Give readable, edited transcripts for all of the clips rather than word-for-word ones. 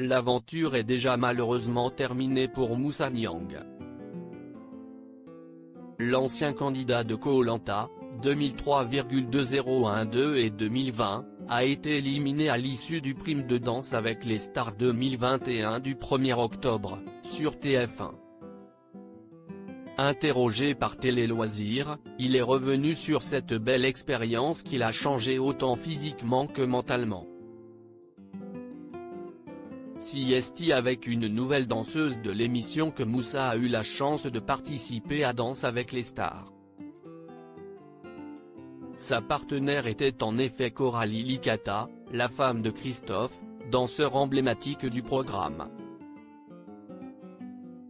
L'aventure est déjà malheureusement terminée pour Moussa Niang. L'ancien candidat de Koh-Lanta, 2003,2012 et 2020, a été éliminé à l'issue du prime de Danse avec les stars 2021 du 1er octobre, sur TF1. Interrogé par Télé Loisirs, il est revenu sur cette belle expérience qui l'a changé autant physiquement que mentalement. Si est avec une nouvelle danseuse de l'émission que Moussa a eu la chance de participer à Danse avec les stars. Sa partenaire était en effet Coralie Licata, la femme de Christophe, danseur emblématique du programme.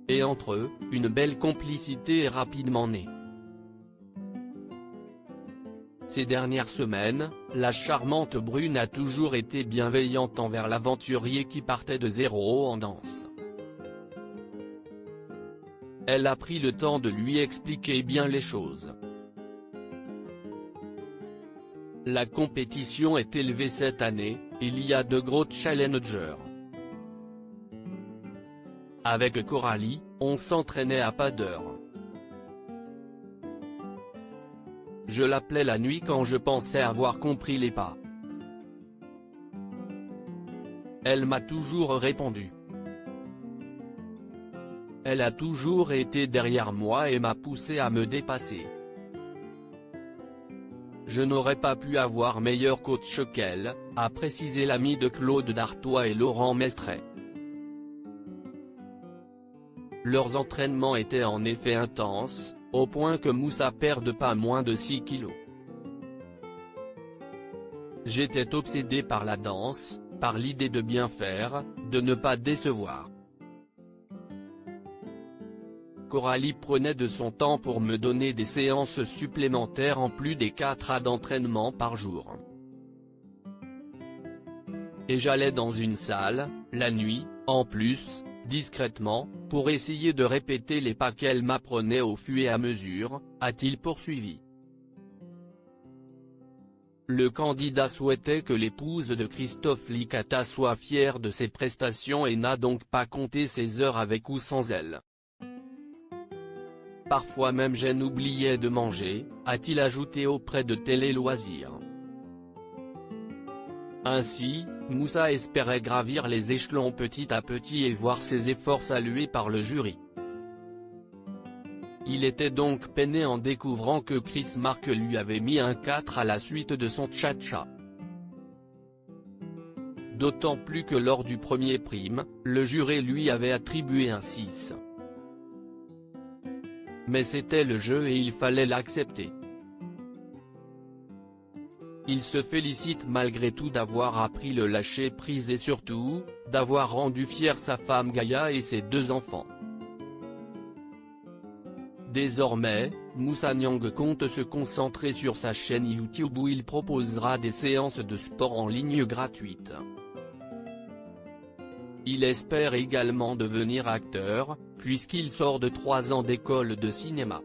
Et entre eux, une belle complicité est rapidement née. Ces dernières semaines, la charmante brune a toujours été bienveillante envers l'aventurier qui partait de zéro en danse. Elle a pris le temps de lui expliquer bien les choses. La compétition est élevée cette année, il y a de gros challengers. Avec Coralie, on s'entraînait à pas d'heure. Je l'appelais la nuit quand je pensais avoir compris les pas. Elle m'a toujours répondu. Elle a toujours été derrière moi et m'a poussé à me dépasser. Je n'aurais pas pu avoir meilleur coach qu'elle, a précisé l'ami de Claude Dartois et Laurent Mestret. Leurs entraînements étaient en effet intenses, au point que Moussa perde pas moins de 6 kilos. J'étais obsédé par la danse, par l'idée de bien faire, de ne pas décevoir. Coralie prenait de son temps pour me donner des séances supplémentaires en plus des 4 heures d'entraînement par jour. Et j'allais dans une salle, la nuit, en plus, discrètement, pour essayer de répéter les pas qu'elle m'apprenait au fur et à mesure, a-t-il poursuivi. Le candidat souhaitait que l'épouse de Christophe Licata soit fière de ses prestations et n'a donc pas compté ses heures avec ou sans elle. Parfois même j'en oubliais de manger, a-t-il ajouté auprès de Télé Loisirs. Ainsi, Moussa espérait gravir les échelons petit à petit et voir ses efforts salués par le jury. Il était donc peiné en découvrant que Chris Mark lui avait mis un 4 à la suite de son cha-cha. D'autant plus que lors du premier prime, le jury lui avait attribué un 6. Mais c'était le jeu et il fallait l'accepter. Il se félicite malgré tout d'avoir appris le lâcher-prise et surtout, d'avoir rendu fière sa femme Gaïa et ses 2 enfants. Désormais, Moussa Niang compte se concentrer sur sa chaîne YouTube où il proposera des séances de sport en ligne gratuites. Il espère également devenir acteur, puisqu'il sort de 3 ans d'école de cinéma.